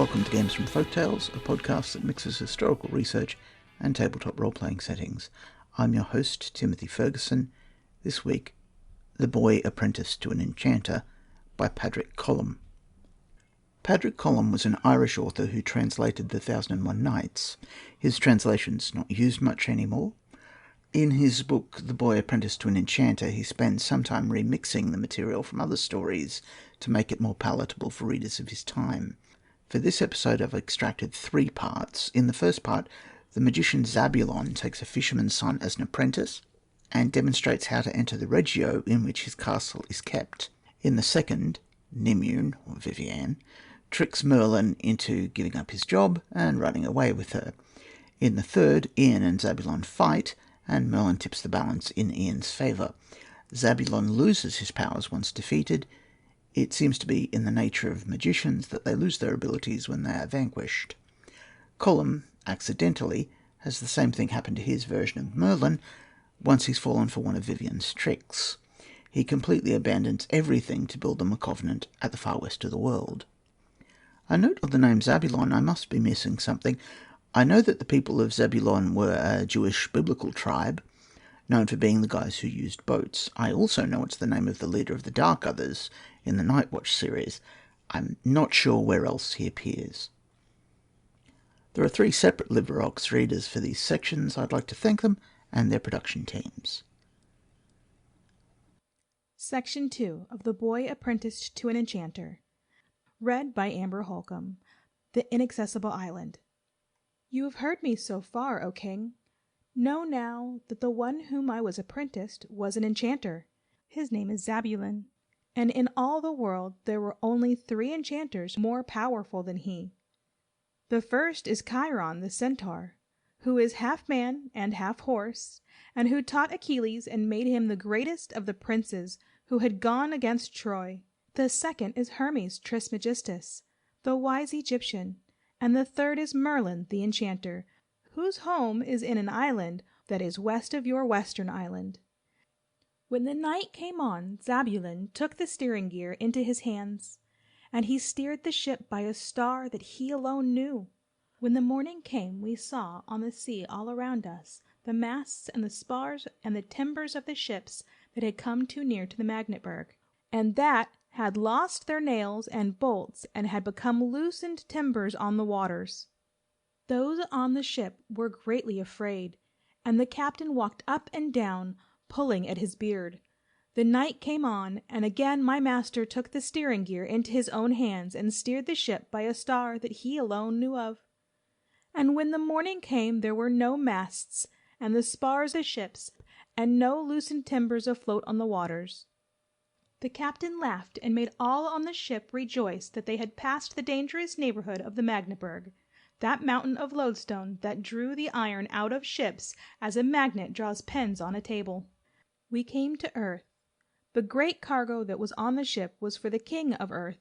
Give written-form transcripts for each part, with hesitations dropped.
Welcome to Games from Folktales, a podcast that mixes historical research and tabletop role-playing settings. I'm your host, Timothy Ferguson. This week, The Boy Apprenticed to an Enchanter by Padraic Colum. Padraic Colum was an Irish author who translated The 1001 Nights. His translation's not used much anymore. In his book, The Boy Apprenticed to an Enchanter, he spends some time remixing the material from other stories to make it more palatable for readers of his time. For this episode, I've extracted 3 parts. In the first part, the magician Zabulon takes a fisherman's son as an apprentice and demonstrates how to enter the Regio in which his castle is kept. In the second, Nimue, or Vivienne, tricks Merlin into giving up his job and running away with her. In the third, Ian and Zabulon fight, and Merlin tips the balance in Ian's favour. Zabulon loses his powers once defeated. It seems to be in the nature of magicians that they lose their abilities when they are vanquished. Colum, accidentally, has the same thing happen to his version of Merlin once he's fallen for one of Vivienne's tricks. He completely abandons everything to build them a covenant at the far west of the world. A note of the name Zabulon, I must be missing something. I know that the people of Zabulon were a Jewish biblical tribe, known for being the guys who used boats. I also know it's the name of the leader of the Dark Others in the Nightwatch series. I'm not sure where else he appears. There are 3 separate LibriVox readers for these sections. I'd like to thank them and their production teams. Section 2 of The Boy Apprenticed to an Enchanter. Read by Amber Holcomb. The Inaccessible Island. You have heard me so far, O King. Know now that the one whom I was apprenticed was an enchanter. His name is Zabulon, and in all the world there were only 3 enchanters more powerful than he. The first is Chiron the centaur, who is half man and half horse, and who taught Achilles and made him the greatest of the princes who had gone against Troy. The second is Hermes Trismegistus, the wise Egyptian, and the third is Merlin the enchanter, whose home is in an island that is west of your western island. When the night came on, Zabulon took the steering gear into his hands, and he steered the ship by a star that he alone knew. When the morning came, we saw on the sea all around us the masts and the spars and the timbers of the ships that had come too near to the Magneberg, and that had lost their nails and bolts and had become loosened timbers on the waters. Those on the ship were greatly afraid, and the captain walked up and down, pulling at his beard. The night came on, and again my master took the steering gear into his own hands and steered the ship by a star that he alone knew of. And when the morning came, there were no masts and the spars of ships, and no loosened timbers afloat on the waters. The captain laughed and made all on the ship rejoice that they had passed the dangerous neighborhood of the Magneberg, that mountain of lodestone that drew the iron out of ships as a magnet draws pens on a table. We came to Earth. The great cargo that was on the ship was for the king of Earth,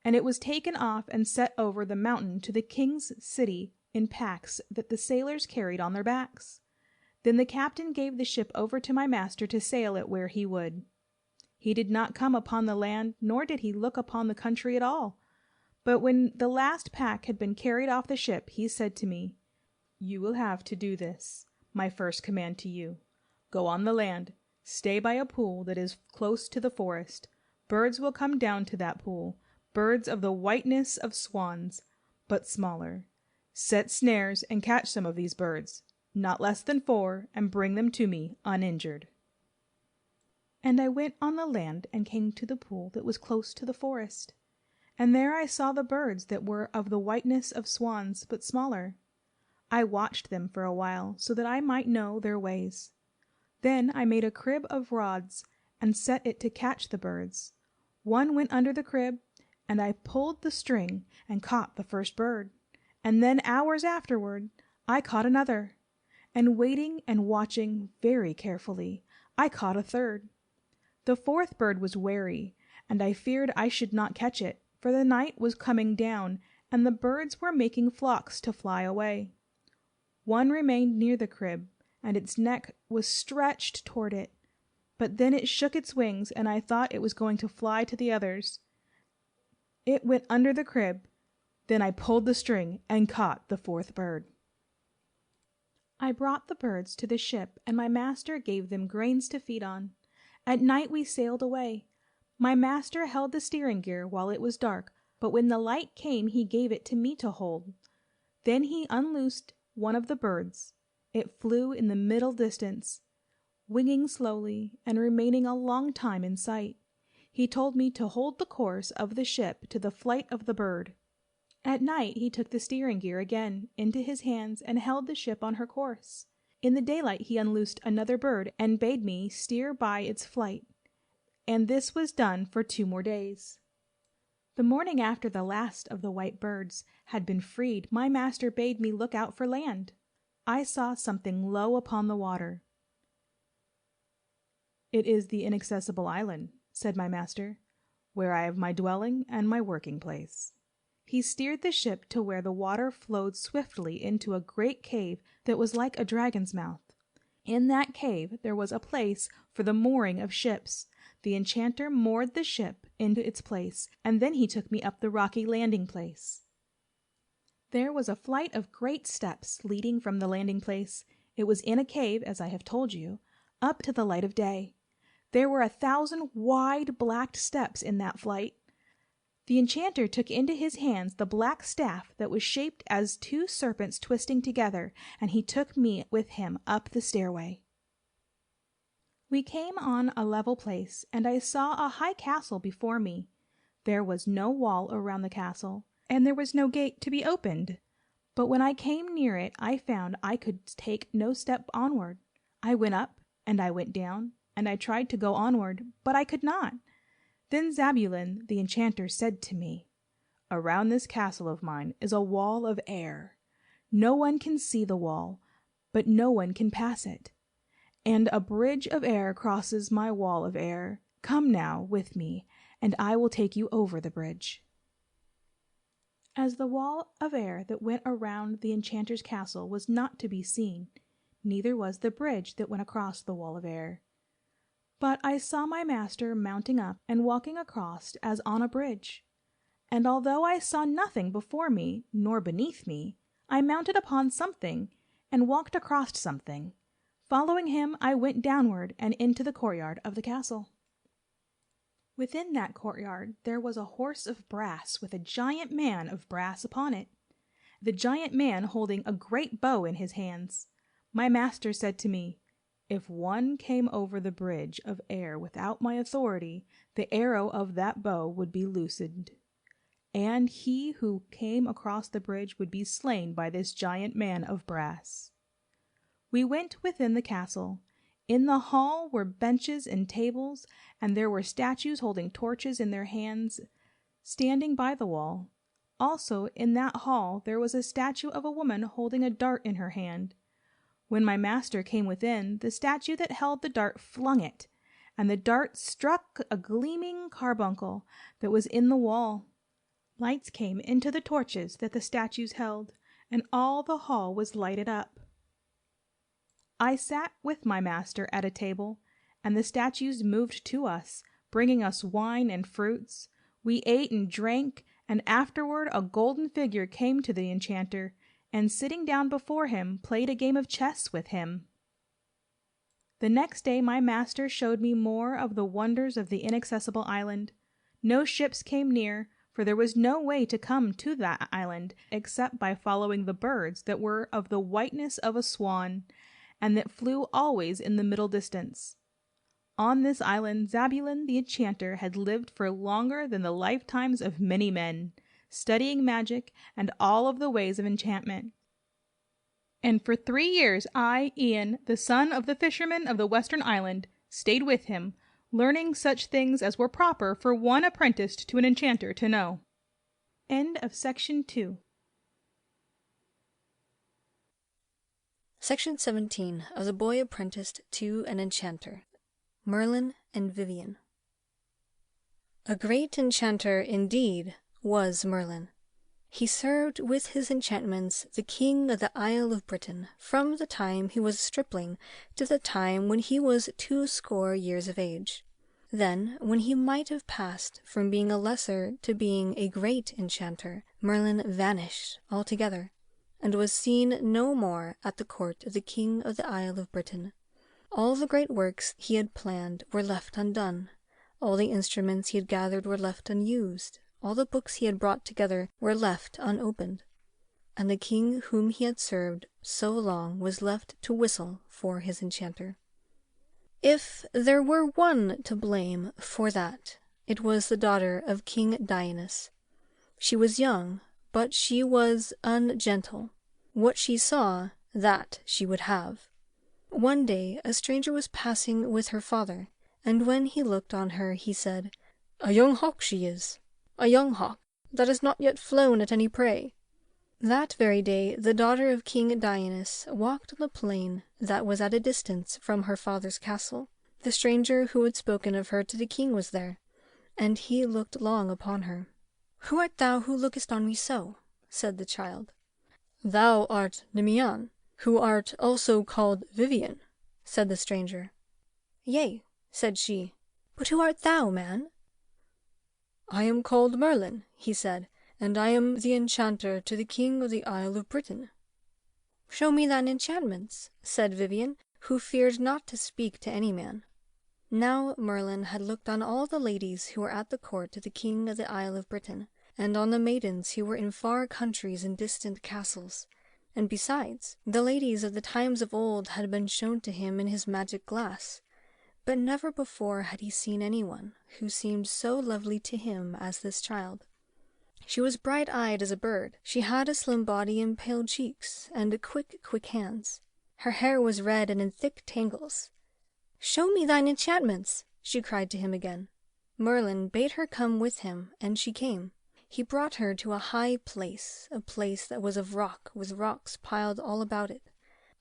and it was taken off and set over the mountain to the king's city in packs that the sailors carried on their backs. Then the captain gave the ship over to my master to sail it where he would. He did not come upon the land, nor did he look upon the country at all. But when the last pack had been carried off the ship, he said to me, "You will have to do this, my first command to you. Go on the land, stay by a pool that is close to the forest. Birds will come down to that pool, birds of the whiteness of swans, but smaller. Set snares and catch some of these birds, not less than 4, and bring them to me uninjured." And I went on the land and came to the pool that was close to the forest. And there I saw the birds that were of the whiteness of swans, but smaller. I watched them for a while, so that I might know their ways. Then I made a crib of rods, and set it to catch the birds. One went under the crib, and I pulled the string, and caught the first bird. And then hours afterward, I caught another. And waiting and watching very carefully, I caught a third. The 4th bird was wary, and I feared I should not catch it, for the night was coming down, and the birds were making flocks to fly away. One remained near the crib, and its neck was stretched toward it. But then it shook its wings, and I thought it was going to fly to the others. It went under the crib, Then I pulled the string and caught the fourth bird. I brought the birds to the ship, and my master gave them grains to feed on. At night we sailed away. My master held the steering gear while it was dark, but when the light came he gave it to me to hold. Then he unloosed one of the birds. It flew in the middle distance, winging slowly and remaining a long time in sight. He told me to hold the course of the ship to the flight of the bird. At night he took the steering gear again into his hands and held the ship on her course. In the daylight he unloosed another bird and bade me steer by its flight, and this was done for 2 more days. The morning after the last of the white birds had been freed, my master bade me look out for land. I saw something low upon the water. "It is the inaccessible island," said my master, "where I have my dwelling and my working place." He steered the ship to where the water flowed swiftly into a great cave that was like a dragon's mouth. In that cave there was a place for the mooring of ships. The enchanter moored the ship into its place, and then he took me up the rocky landing place. There was a flight of great steps leading from the landing place. It was in a cave, as I have told you, up to the light of day. There were 1,000 wide black steps in that flight. The enchanter took into his hands the black staff that was shaped as 2 serpents twisting together, and he took me with him up the stairway. We came on a level place, and I saw a high castle before me. There was no wall around the castle, and there was no gate to be opened. But when I came near it, I found I could take no step onward. I went up, and I went down, and I tried to go onward, but I could not. Then Zabulon, the enchanter, said to me, "Around this castle of mine is a wall of air. No one can see the wall, but no one can pass it. And a bridge of air crosses my wall of air. Come now with me, and I will take you over the bridge." As the wall of air that went around the enchanter's castle was not to be seen, neither was the bridge that went across the wall of air. But I saw my master mounting up and walking across as on a bridge. And although I saw nothing before me nor beneath me, I mounted upon something and walked across something. Following him, I went downward and into the courtyard of the castle. Within that courtyard there was a horse of brass with a giant man of brass upon it, the giant man holding a great bow in his hands. My master said to me, "If one came over the bridge of air without my authority, the arrow of that bow would be loosened, and he who came across the bridge would be slain by this giant man of brass." We went within the castle. In the hall were benches and tables, and there were statues holding torches in their hands, standing by the wall. Also in that hall there was a statue of a woman holding a dart in her hand. When my master came within, the statue that held the dart flung it, and the dart struck a gleaming carbuncle that was in the wall. Lights came into the torches that the statues held, and all the hall was lighted up. I sat with my master at a table, and the statues moved to us, bringing us wine and fruits. We ate and drank, and afterward a golden figure came to the enchanter, and sitting down before him, played a game of chess with him. The next day my master showed me more of the wonders of the inaccessible island. No ships came near, for there was no way to come to that island except by following the birds that were of the whiteness of a swan, and that flew always in the middle distance. On this island Zabulon the enchanter had lived for longer than the lifetimes of many men, studying magic and all of the ways of enchantment. And for 3 years I, Ian, the son of the fisherman of the western island, stayed with him, learning such things as were proper for one apprenticed to an enchanter to know. End of Section 2. Section 17 of The Boy Apprenticed to an Enchanter. Merlin and Vivian. A great enchanter indeed was Merlin. He served with his enchantments the king of the Isle of Britain from the time he was a stripling to the time when he was 80 years of age. Then, when he might have passed from being a lesser to being a great enchanter, Merlin vanished altogether, and was seen no more at the court of the King of the Isle of Britain. All the great works he had planned were left undone. All the instruments he had gathered were left unused. All the books he had brought together were left unopened. And the king whom he had served so long was left to whistle for his enchanter. If there were one to blame for that, it was the daughter of King Dionysus. She was young, but she was ungentle. What she saw, that she would have. One day a stranger was passing with her father, and when he looked on her he said, "A young hawk she is, a young hawk that has not yet flown at any prey." That very day the daughter of King Dionysus walked on the plain that was at a distance from her father's castle. The stranger who had spoken of her to the king was there, and he looked long upon her. "Who art thou who lookest on me so?" said the child. "Thou art Nemean, who art also called Vivian," said the stranger. "Yea," said she, "but who art thou, man?" "I am called Merlin," he said, "and I am the enchanter to the King of the Isle of Britain." "Show me thine enchantments," said Vivian, who feared not to speak to any man. Now Merlin had looked on all the ladies who were at the court of the King of the Isle of Britain, and on the maidens who were in far countries and distant castles. And besides, the ladies of the times of old had been shown to him in his magic glass. But never before had he seen anyone who seemed so lovely to him as this child. She was bright-eyed as a bird. She had a slim body and pale cheeks, and quick hands. Her hair was red and in thick tangles. "Show me thine enchantments," she cried to him again. Merlin bade her come with him, and she came. He brought her to a high place, a place that was of rock, with rocks piled all about it.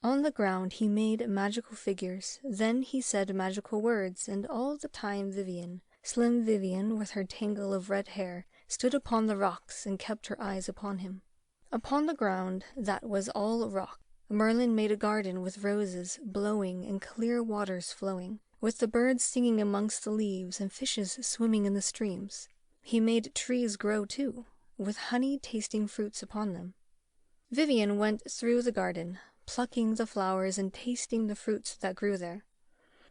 On the ground he made magical figures, then he said magical words, and all the time Vivian, slim Vivian with her tangle of red hair, stood upon the rocks and kept her eyes upon him. Upon the ground that was all rock, Merlin made a garden with roses blowing and clear waters flowing, with the birds singing amongst the leaves and fishes swimming in the streams. He made trees grow too, with honey-tasting fruits upon them. Vivian went through the garden, plucking the flowers and tasting the fruits that grew there.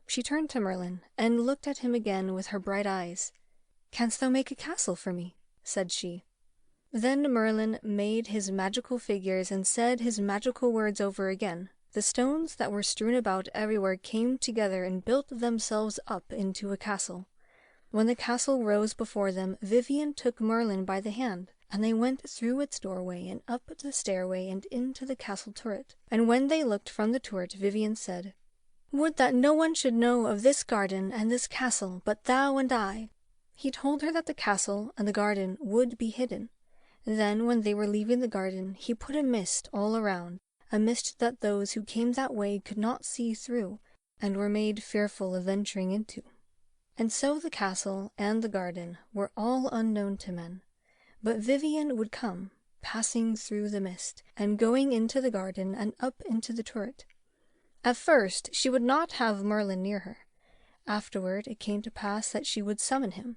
She turned to Merlin and looked at him again with her bright eyes. "Canst thou make a castle for me?" said she. Then Merlin made his magical figures and said his magical words over again. The stones that were strewn about everywhere came together and built themselves up into a castle. When the castle rose before them, Vivian took Merlin by the hand, and they went through its doorway and up the stairway and into the castle turret. And when they looked from the turret, Vivian said, "Would that no one should know of this garden and this castle but thou and I." He told her that the castle and the garden would be hidden. Then, when they were leaving the garden, he put a mist all around, a mist that those who came that way could not see through, and were made fearful of venturing into. And so the castle and the garden were all unknown to men. But Vivian would come, passing through the mist, and going into the garden and up into the turret. At first she would not have Merlin near her. Afterward it came to pass that she would summon him.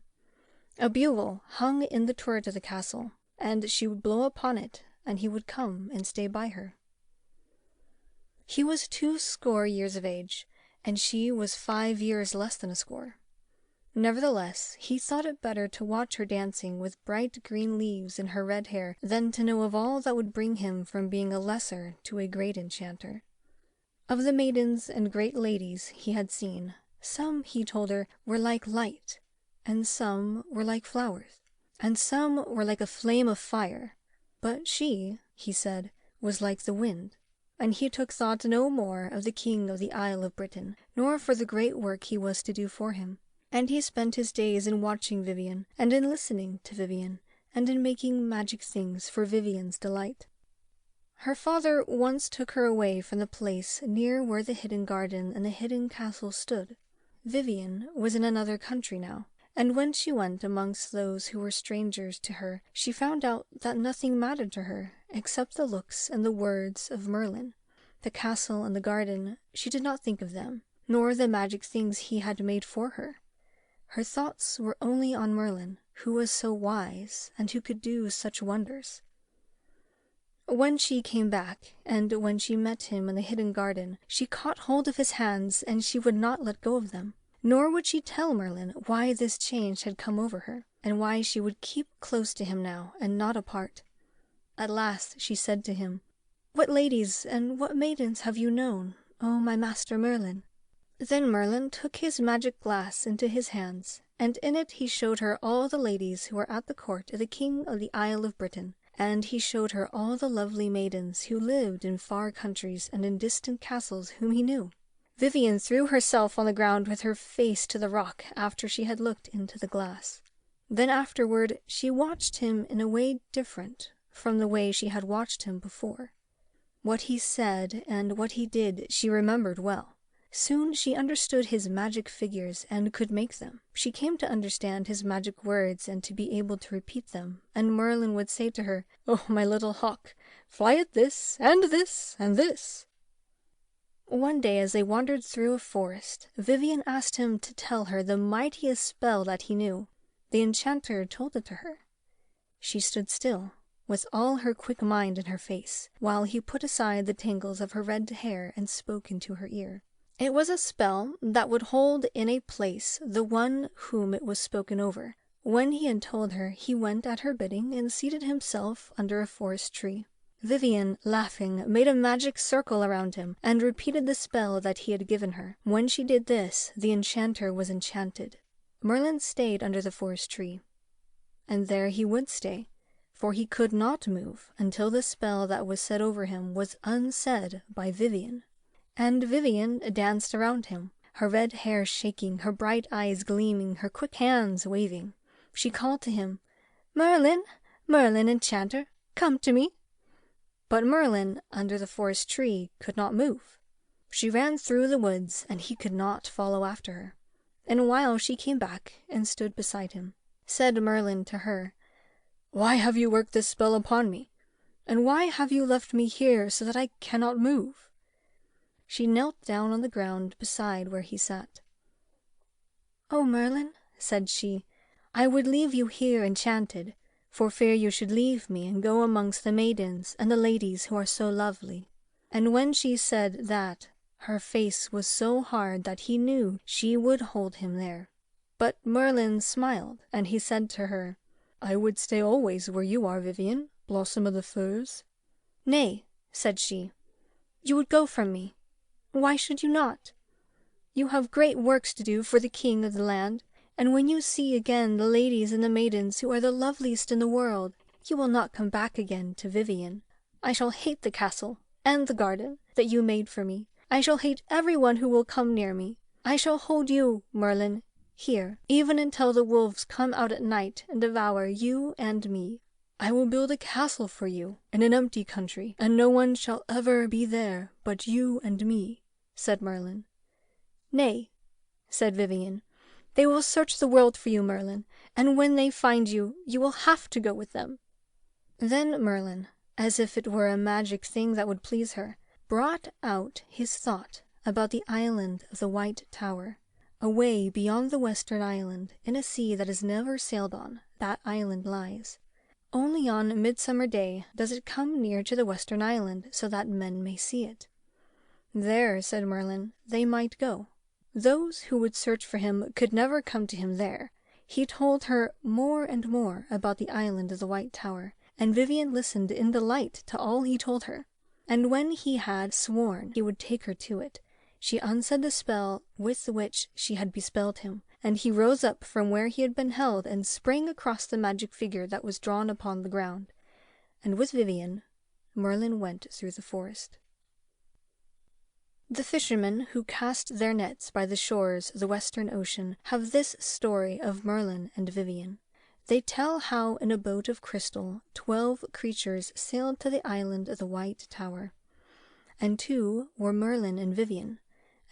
A bugle hung in the turret of the castle, and she would blow upon it, and he would come and stay by her. He was 80 years of age, and she was 5 years less than a score. Nevertheless, he thought it better to watch her dancing with bright green leaves in her red hair than to know of all that would bring him from being a lesser to a great enchanter. Of the maidens and great ladies he had seen, some, he told her, were like light, and some were like flowers, and some were like a flame of fire. But she, he said, was like the wind. And he took thought no more of the King of the Isle of Britain, nor for the great work he was to do for him. And he spent his days in watching Vivian, and in listening to Vivian, and in making magic things for Vivian's delight. Her father once took her away from the place near where the hidden garden and the hidden castle stood. Vivian was in another country now, and when she went amongst those who were strangers to her, she found out that nothing mattered to her except the looks and the words of Merlin. The castle and the garden, she did not think of them, nor the magic things he had made for her. Her thoughts were only on Merlin, who was so wise and who could do such wonders. When she came back, and when she met him in the hidden garden, she caught hold of his hands, and she would not let go of them. Nor would she tell Merlin why this change had come over her, and why she would keep close to him now, and not apart. At last she said to him, "What ladies and what maidens have you known, O my master Merlin?" Then Merlin took his magic glass into his hands, and in it he showed her all the ladies who were at the court of the king of the Isle of Britain, and he showed her all the lovely maidens who lived in far countries and in distant castles whom he knew. Vivien threw herself on the ground with her face to the rock after she had looked into the glass. Then afterward she watched him in a way different from the way she had watched him before. What he said and what he did she remembered well. Soon she understood his magic figures and could make them. She came to understand his magic words and to be able to repeat them, and Merlin would say to her, "Oh, my little hawk, fly at this, and this, and this." One day as they wandered through a forest, Vivien asked him to tell her the mightiest spell that he knew. The enchanter told it to her. She stood still, with all her quick mind in her face, while he put aside the tangles of her red hair and spoke into her ear. It was a spell that would hold in a place the one whom it was spoken over. When he had told her, he went at her bidding and seated himself under a forest tree. Vivien, laughing, made a magic circle around him and repeated the spell that he had given her. When she did this, the enchanter was enchanted. Merlin stayed under the forest tree, and there he would stay, for he could not move until the spell that was said over him was unsaid by Vivien. And Vivien danced around him, her red hair shaking, her bright eyes gleaming, her quick hands waving. She called to him, "Merlin, Merlin, enchanter, come to me." But Merlin, under the forest tree, could not move. She ran through the woods, and he could not follow after her. In a while she came back and stood beside him. Said Merlin to her, "Why have you worked this spell upon me? And why have you left me here so that I cannot move?" She knelt down on the ground beside where he sat. "O Merlin," said she, "I would leave you here enchanted, for fear you should leave me and go amongst the maidens and the ladies who are so lovely." And when she said that, her face was so hard that he knew she would hold him there. But Merlin smiled, and he said to her, "I would stay always where you are, Vivien, blossom of the firs." "Nay," said she, "you would go from me. Why should you not? You have great works to do for the king of the land, and when you see again the ladies and the maidens who are the loveliest in the world, you will not come back again to Vivien. I shall hate the castle and the garden that you made for me. I shall hate everyone who will come near me. I shall hold you, Merlin, here, even until the wolves come out at night and devour you and me. I will build a castle for you in an empty country, and no one shall ever be there but you and me," said Merlin. "Nay," said Vivien, "they will search the world for you, Merlin, and when they find you, you will have to go with them." Then Merlin, as if it were a magic thing that would please her, brought out his thought about the island of the White Tower. Away beyond the western island, in a sea that is never sailed on, that island lies. Only on Midsummer Day does it come near to the western island so that men may see it. There, said Merlin, they might go. Those who would search for him could never come to him there. He told her more and more about the island of the White Tower, and Vivien listened in delight to all he told her. And when he had sworn he would take her to it, she unsaid the spell with which she had bespelled him, and he rose up from where he had been held and sprang across the magic figure that was drawn upon the ground. And with Vivien, Merlin went through the forest. The fishermen who cast their nets by the shores of the western ocean have this story of Merlin and Vivien. They tell how in a boat of crystal 12 creatures sailed to the island of the White Tower, and 2 were Merlin and Vivien,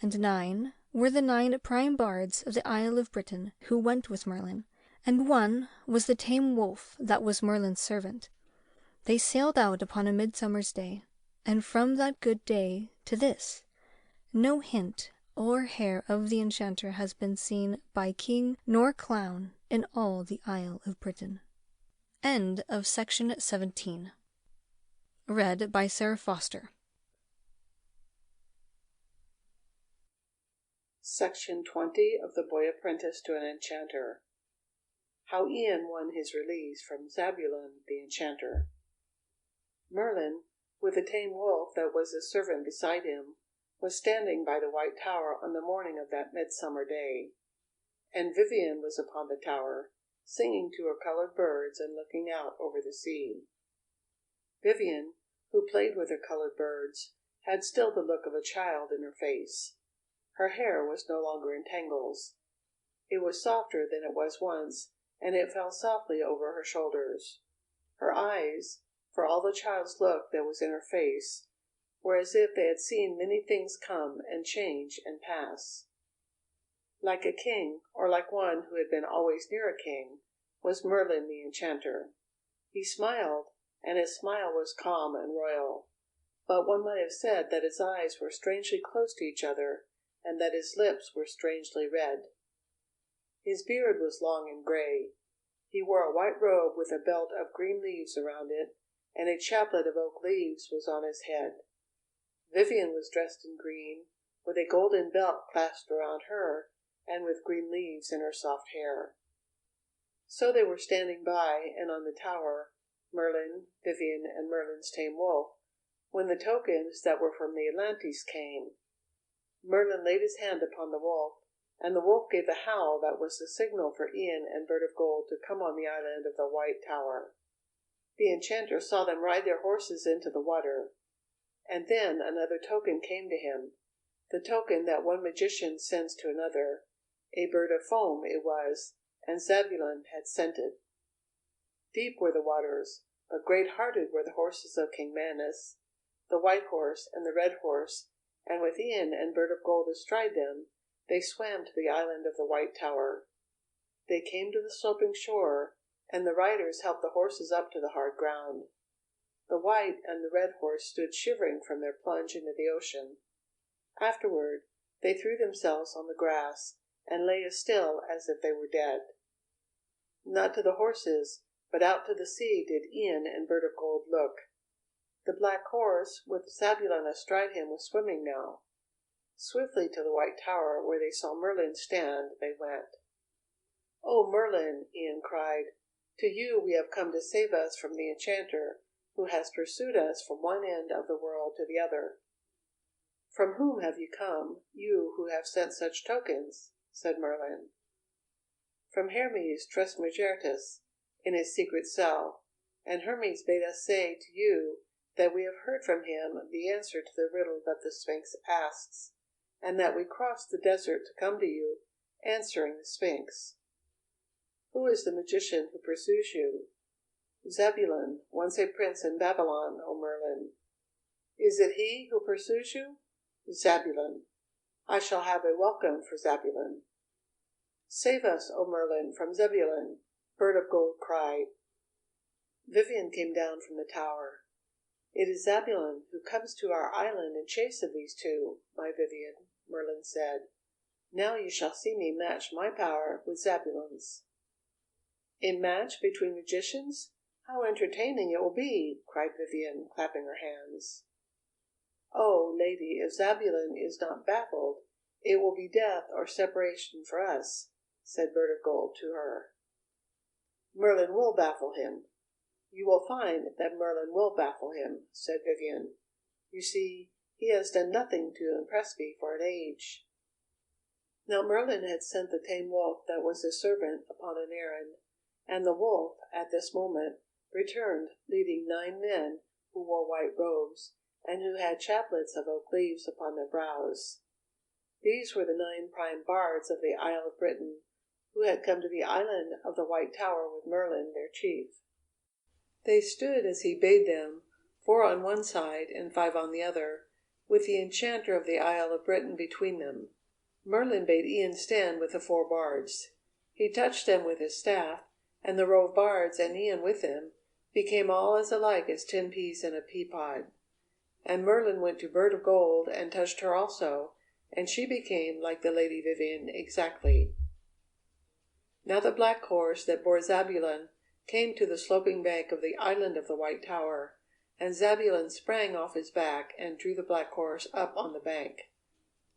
and 9 were the 9 prime bards of the Isle of Britain who went with Merlin, and 1 was the tame wolf that was Merlin's servant. They sailed out upon a midsummer's day, and from that good day to this, no hint or hair of the enchanter has been seen by king nor clown in all the Isle of Britain. End of section 17. Read by Sarah Foster. Section 20 of The Boy Apprenticed to an Enchanter. How Ian Won His Release from Zabulon the Enchanter. Merlin, with a tame wolf that was a servant beside him, was standing by the White Tower on the morning of that midsummer day, and Vivien was upon the tower, singing to her coloured birds and looking out over the sea. Vivien, who played with her coloured birds, had still the look of a child in her face. Her hair was no longer in tangles. It was softer than it was once, and it fell softly over her shoulders. Her eyes, for all the child's look that was in her face, were as if they had seen many things come and change and pass. Like a king, or like one who had been always near a king, was Merlin the Enchanter. He smiled, and his smile was calm and royal, but one might have said that his eyes were strangely close to each other, and that his lips were strangely red. His beard was long and grey. He wore a white robe with a belt of green leaves around it, and a chaplet of oak leaves was on his head. Vivien was dressed in green, with a golden belt clasped around her, and with green leaves in her soft hair. So they were standing by and on the tower, Merlin, Vivien, and Merlin's tame wolf, when the tokens that were from the Atlantes came. Merlin laid his hand upon the wolf, and the wolf gave the howl that was the signal for Ian and Bird of Gold to come on the island of the White Tower. The enchanter saw them ride their horses into the water, and then another token came to him, the token that one magician sends to another. A bird of foam it was, and Zabulon had sent it. Deep were the waters, but great-hearted were the horses of King Manus, the white horse and the red horse, and with Ian and Bird of Gold astride them, they swam to the island of the White Tower. They came to the sloping shore, and the riders helped the horses up to the hard ground. The white and the red horse stood shivering from their plunge into the ocean. Afterward, they threw themselves on the grass, and lay as still as if they were dead. Not to the horses, but out to the sea did Ian and Bird of Gold look. The black horse, with Zabulon astride him, was swimming now. Swiftly to the White Tower, where they saw Merlin stand, they went. "Oh, Merlin," Ian cried, "to you we have come to save us from the enchanter, who has pursued us from one end of the world to the other." "From whom have you come, you who have sent such tokens?" said Merlin. "From Hermes Trismegistus, in his secret cell, and Hermes bade us say to you that we have heard from him the answer to the riddle that the Sphinx asks, and that we crossed the desert to come to you, answering the Sphinx." "Who is the magician who pursues you?" "Zabulon, once a prince in Babylon, O Merlin." "Is it he who pursues you?" "Zabulon. I shall have a welcome for Zabulon." "Save us, O Merlin, from Zabulon," Bird of Gold cried. Vivien came down from the tower. "It is Zabulon who comes to our island in chase of these two, my Vivien," Merlin said. "Now you shall see me match my power with Zabulon's." "A match between magicians? How entertaining it will be!" cried Vivien, clapping her hands. "Oh, lady, if Zabulon is not baffled, it will be death or separation for us," said Bird of Gold to her. "Merlin will baffle him. You will find that Merlin will baffle him," said Vivien. "You see, he has done nothing to impress me for an age." Now Merlin had sent the tame wolf that was his servant upon an errand, and the wolf, at this moment, returned leading 9 men who wore white robes, and who had chaplets of oak leaves upon their brows. These were the 9 prime bards of the Isle of Britain, who had come to the island of the White Tower with Merlin, their chief. They stood as he bade them, 4 on one side and 5 on the other, with the Enchanter of the Isle of Britain between them. Merlin bade Ian stand with the 4 bards. He touched them with his staff, and the row of bards, and Ian with them, became all as alike as 10 peas in a pea-pod. And Merlin went to Bird of Gold and touched her also, and she became like the Lady Vivien exactly. Now the black horse that bore Zabulon came to the sloping bank of the island of the White Tower, and Zebulun sprang off his back and drew the black horse up on the bank.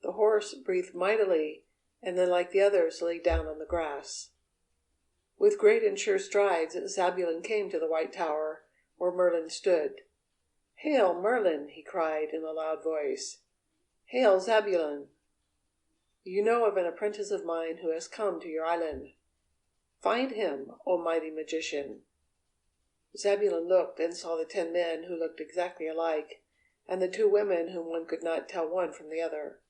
The horse breathed mightily, and then like the others lay down on the grass. With great and sure strides Zebulun came to the white tower where Merlin stood. "Hail, Merlin!" he cried in a loud voice. "Hail, Zebulun! You know of an apprentice of mine who has come to your island. Find him, O mighty magician!" Zebulun looked and saw the 10 men who looked exactly alike, and the 2 women whom one could not tell one from the other.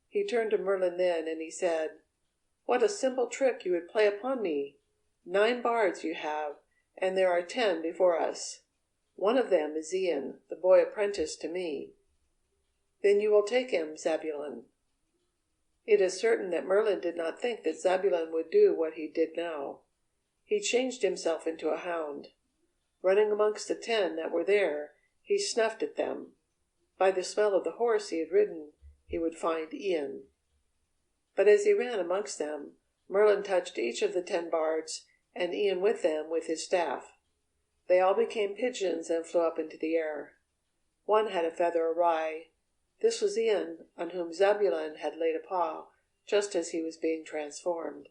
He turned to Merlin then, and he said, "What a simple trick you would play upon me! 9 bards you have, and there are 10 before us. One of them is Ian, the boy apprenticed to me. Then you will take him, Zebulun." It is certain that Merlin did not think that Zebulun would do what he did now. He changed himself into a hound. Running amongst the 10 that were there, he snuffed at them. By the smell of the horse he had ridden, he would find Ian. But as he ran amongst them, Merlin touched each of the 10 bards, and Ian with them, with his staff. They all became pigeons and flew up into the air. One had a feather awry. This was Ian, on whom Zebulun had laid a paw, just as he was being transformed.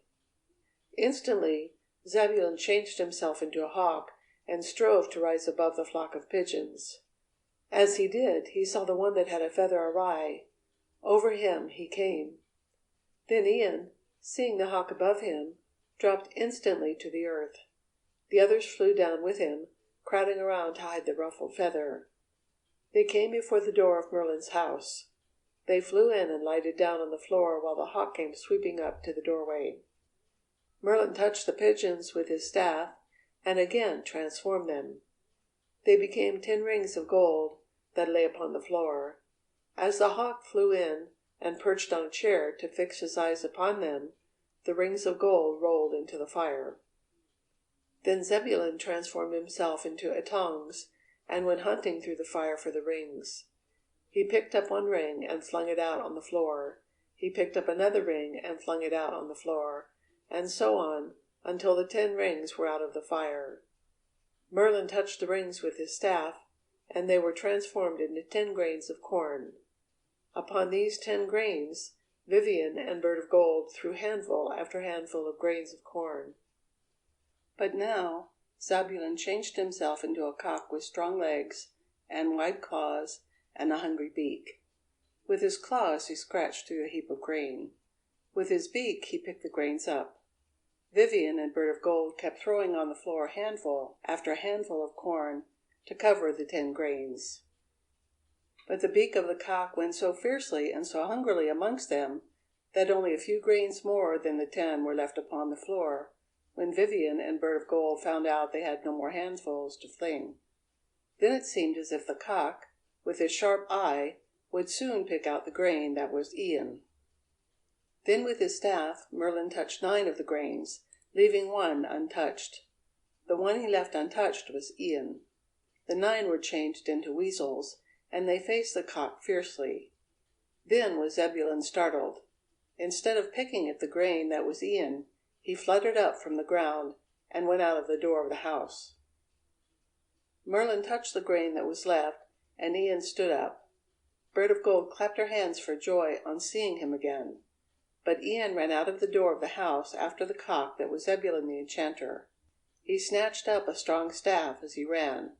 Instantly Zebulun changed himself into a hawk, and strove to rise above the flock of pigeons. As he did, he saw the one that had a feather awry. Over him he came. Then Ian, seeing the hawk above him, dropped instantly to the earth. The others flew down with him, crowding around to hide the ruffled feather. They came before the door of Merlin's house. They flew in and lighted down on the floor while the hawk came sweeping up to the doorway. Merlin touched the pigeons with his staff, and again transformed them. They became 10 rings of gold that lay upon the floor. As the hawk flew in and perched on a chair to fix his eyes upon them, the rings of gold rolled into the fire. Then Zebulun transformed himself into a tongs, and went hunting through the fire for the rings. He picked up 1 ring and flung it out on the floor. He picked up another ring and flung it out on the floor, and so on until the 10 rings were out of the fire. Merlin touched the rings with his staff, and they were transformed into 10 grains of corn. Upon these 10 grains, Vivian and Bird of Gold threw handful after handful of grains of corn. But now Zebulun changed himself into a cock with strong legs and wide claws and a hungry beak. With his claws he scratched through a heap of grain. With his beak he picked the grains up. Vivian and Bird of Gold kept throwing on the floor handful after handful of corn to cover the 10 grains. But the beak of the cock went so fiercely and so hungrily amongst them that only a few grains more than the 10 were left upon the floor, when Vivian and Bird of Gold found out they had no more handfuls to fling. Then it seemed as if the cock, with his sharp eye, would soon pick out the grain that was Ian. Then with his staff Merlin touched 9 of the grains, leaving 1 untouched. The one he left untouched was Ian. The 9 were changed into weasels, and they faced the cock fiercely. Then was Zebulun startled. Instead of picking at the grain that was Ian, he fluttered up from the ground and went out of the door of the house. Merlin touched the grain that was left, and Ian stood up. Bird of Gold clapped her hands for joy on seeing him again. But Ian ran out of the door of the house after the cock that was Zebulun the Enchanter. He snatched up a strong staff as he ran.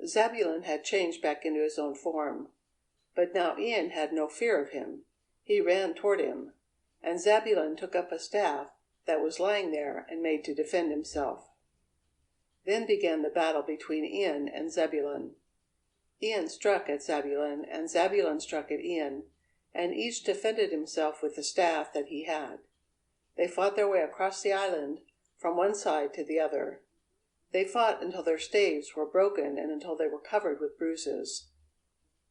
Zebulun had changed back into his own form, but now Ian had no fear of him. He ran toward him, and Zebulun took up a staff that was lying there and made to defend himself. Then began the battle between Ian and Zebulun. Ian struck at Zebulun, and Zebulun struck at Ian, and each defended himself with the staff that he had. They fought their way across the island from one side to the other. They fought until their staves were broken and until they were covered with bruises.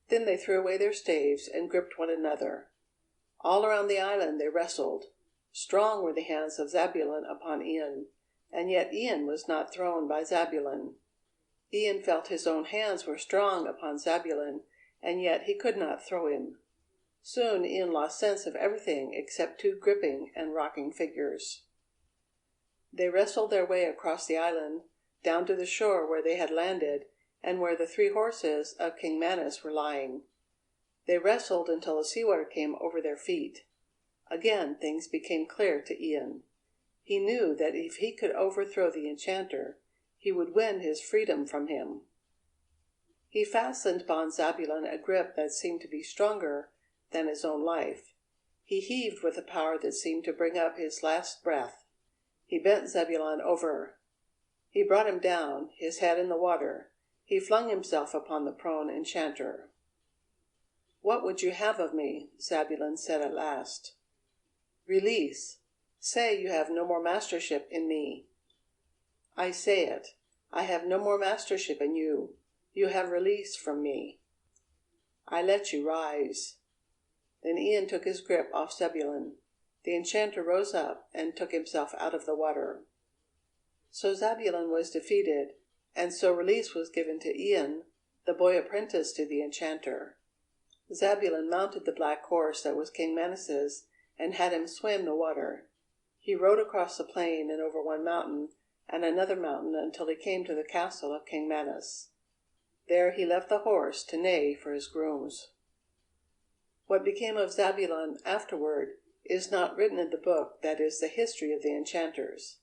Then they threw away their staves and gripped one another. All around the island they wrestled. Strong were the hands of Zebulun upon Ian, and yet Ian was not thrown by Zebulun. Ian felt his own hands were strong upon Zebulun, and yet he could not throw him. Soon Ian lost sense of everything except 2 gripping and rocking figures. They wrestled their way across the island, down to the shore where they had landed, and where the 3 horses of King Manus were lying. They wrestled until the sea-water came over their feet. Again things became clear to Ian. He knew that if he could overthrow the enchanter, he would win his freedom from him. He fastened upon Zabulon a grip that seemed to be stronger than his own life. He heaved with a power that seemed to bring up his last breath. He bent Zabulon over. He brought him down, his head in the water. He flung himself upon the prone enchanter. "What would you have of me?" Zabulon said at last. "Release. Say you have no more mastership in me." "I say it. I have no more mastership in you. You have release from me." "I let you rise." Then Ian took his grip off Zabulon. The enchanter rose up and took himself out of the water. So Zabulon was defeated, and so release was given to Ian, the boy apprentice to the enchanter. Zabulon mounted the black horse that was King Manus's and had him swim the water. He rode across the plain and over one mountain and another mountain until he came to the castle of King Manus. There he left the horse to neigh for his grooms. What became of Zabulon afterward is not written in the book that is the history of the enchanters.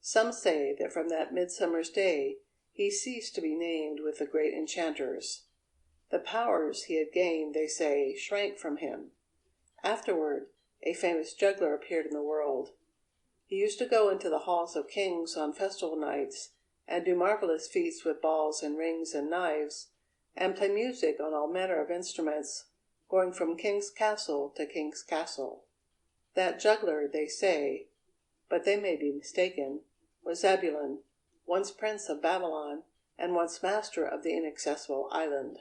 Some say that from that midsummer's day he ceased to be named with the great enchanters. The powers he had gained, they say, shrank from him. Afterward, a famous juggler appeared in the world. He used to go into the halls of kings on festival nights and do marvelous feats with balls and rings and knives, and play music on all manner of instruments, going from king's castle to king's castle. That juggler, they say, but they may be mistaken, was Zabulon, once prince of Babylon and once master of the inaccessible island.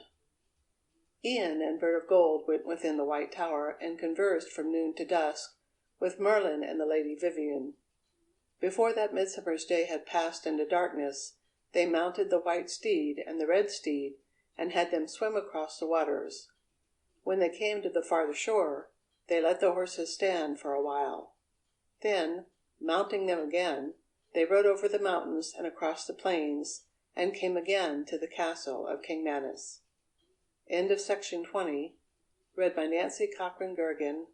Ian and Bird of Gold went within the White Tower and conversed from noon to dusk with Merlin and the Lady Vivian. Before that midsummer's day had passed into darkness, they mounted the white steed and the red steed and had them swim across the waters. When they came to the farther shore, they let the horses stand for a while. Then, mounting them again, they rode over the mountains and across the plains, and came again to the castle of King Manus. End of section 20, read by Nancy Cochran Gergen.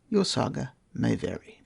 Your saga may vary.